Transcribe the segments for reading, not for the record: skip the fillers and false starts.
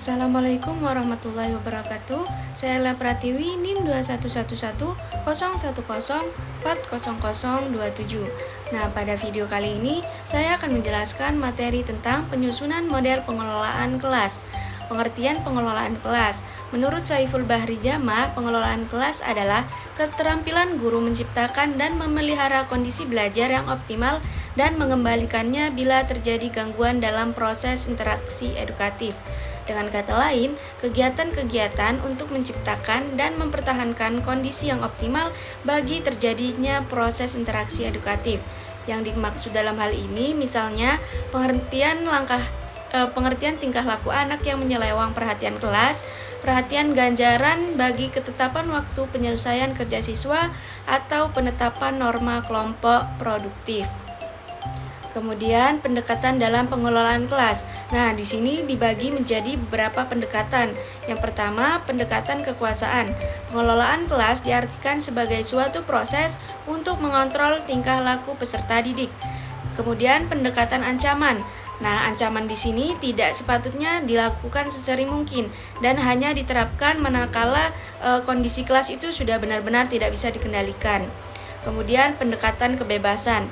Assalamualaikum warahmatullahi wabarakatuh. Saya Ella Pratiwi, NIM 211101040027. Nah, pada video kali ini saya akan menjelaskan materi tentang penyusunan model pengelolaan kelas. Pengertian pengelolaan kelas. Menurut Saiful Bahri Jama, pengelolaan kelas adalah keterampilan guru menciptakan dan memelihara kondisi belajar yang optimal dan mengembalikannya bila terjadi gangguan dalam proses interaksi edukatif. Dengan kata lain, kegiatan-kegiatan untuk menciptakan dan mempertahankan kondisi yang optimal bagi terjadinya proses interaksi edukatif. Yang dimaksud dalam hal ini misalnya pengertian tingkah laku anak yang menyeleweng perhatian kelas, perhatian ganjaran bagi ketetapan waktu penyelesaian kerja siswa, atau penetapan norma kelompok produktif. Kemudian pendekatan dalam pengelolaan kelas. Nah, di sini dibagi menjadi beberapa pendekatan. Yang pertama, pendekatan kekuasaan. Pengelolaan kelas diartikan sebagai suatu proses untuk mengontrol tingkah laku peserta didik. Kemudian pendekatan ancaman. Nah, ancaman di sini tidak sepatutnya dilakukan sesering mungkin dan hanya diterapkan manakala kondisi kelas itu sudah benar-benar tidak bisa dikendalikan. Kemudian pendekatan kebebasan.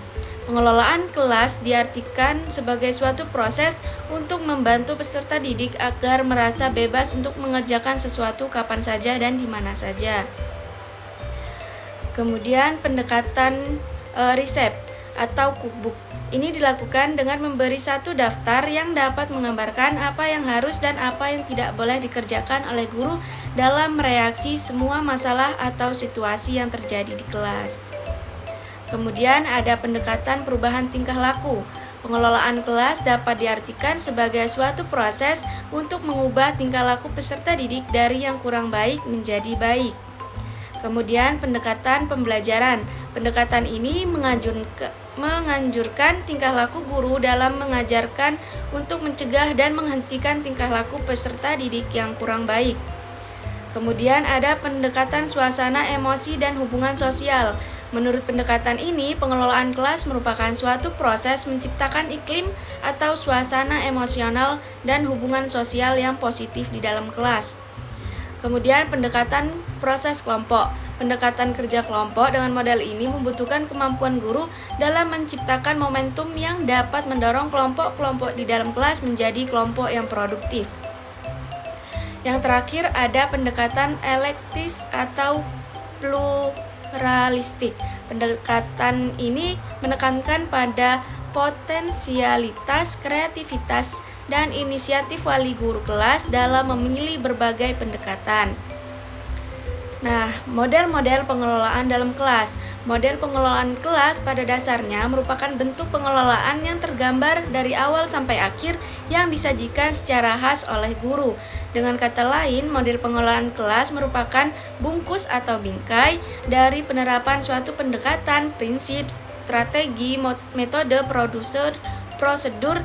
Pengelolaan kelas diartikan sebagai suatu proses untuk membantu peserta didik agar merasa bebas untuk mengerjakan sesuatu kapan saja dan di mana saja. Kemudian pendekatan resep atau cookbook. Ini dilakukan dengan memberi satu daftar yang dapat menggambarkan apa yang harus dan apa yang tidak boleh dikerjakan oleh guru dalam mereaksi semua masalah atau situasi yang terjadi di kelas. Kemudian ada pendekatan perubahan tingkah laku. Pengelolaan kelas dapat diartikan sebagai suatu proses untuk mengubah tingkah laku peserta didik dari yang kurang baik menjadi baik. Kemudian pendekatan pembelajaran. Pendekatan ini menganjurkan tingkah laku guru dalam mengajarkan untuk mencegah dan menghentikan tingkah laku peserta didik yang kurang baik. Kemudian ada pendekatan suasana emosi dan hubungan sosial. Menurut pendekatan ini, pengelolaan kelas merupakan suatu proses menciptakan iklim atau suasana emosional dan hubungan sosial yang positif di dalam kelas. Kemudian pendekatan proses kelompok. Pendekatan kerja kelompok dengan model ini membutuhkan kemampuan guru dalam menciptakan momentum yang dapat mendorong kelompok-kelompok di dalam kelas menjadi kelompok yang produktif. Yang terakhir ada pendekatan elektis atau pluralistik. Pendekatan ini menekankan pada potensialitas, kreativitas, dan inisiatif wali guru kelas dalam memilih berbagai pendekatan. Nah, model-model pengelolaan dalam kelas. Model pengelolaan kelas pada dasarnya merupakan bentuk pengelolaan yang tergambar dari awal sampai akhir yang disajikan secara khas oleh guru. Dengan kata lain, model pengelolaan kelas merupakan bungkus atau bingkai dari penerapan suatu pendekatan, prinsip, strategi, metode, prosedur,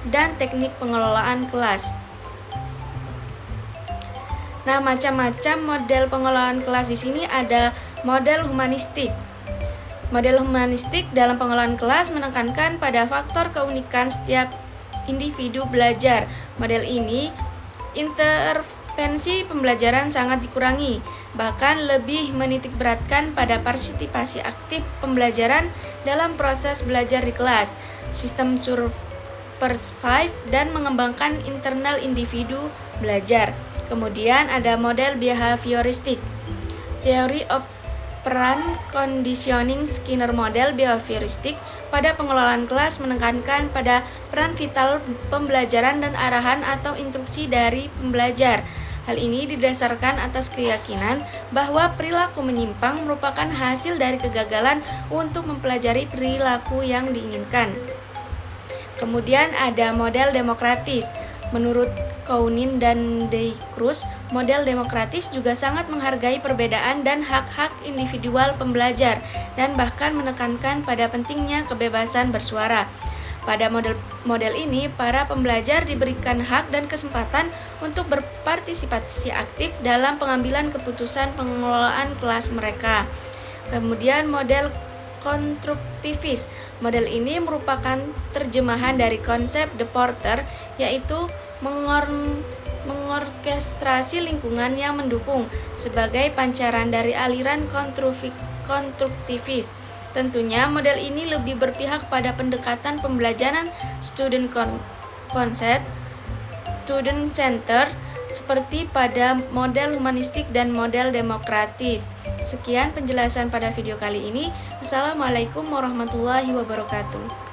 dan teknik pengelolaan kelas. Nah, macam-macam model pengelolaan kelas di sini ada model humanistik. Model humanistik dalam pengelolaan kelas menekankan pada faktor keunikan setiap individu belajar. Model ini intervensi pembelajaran sangat dikurangi, bahkan lebih menitikberatkan pada partisipasi aktif pembelajaran dalam proses belajar di kelas, sistem supervised, dan mengembangkan internal individu belajar. Kemudian ada model behavioristik. Teori operant conditioning Skinner model behavioristik pada pengelolaan kelas menekankan pada peran vital pembelajaran dan arahan atau instruksi dari pembelajar. Hal ini didasarkan atas keyakinan bahwa perilaku menyimpang merupakan hasil dari kegagalan untuk mempelajari perilaku yang diinginkan. Kemudian ada model demokratis. Menurut Kounin dan Day-Cruz, model demokratis juga sangat menghargai perbedaan dan hak-hak individual pembelajar dan bahkan menekankan pada pentingnya kebebasan bersuara. Pada model ini, para pembelajar diberikan hak dan kesempatan untuk berpartisipasi aktif dalam pengambilan keputusan pengelolaan kelas mereka. Kemudian model konstruktivis. Model ini merupakan terjemahan dari konsep De Porter, yaitu mengorkestrasi lingkungan yang mendukung sebagai pancaran dari aliran konstruktivis. Tentunya model ini lebih berpihak pada pendekatan pembelajaran student center seperti pada model humanistik dan model demokratis. Sekian penjelasan pada video kali ini. Wassalamualaikum warahmatullahi wabarakatuh.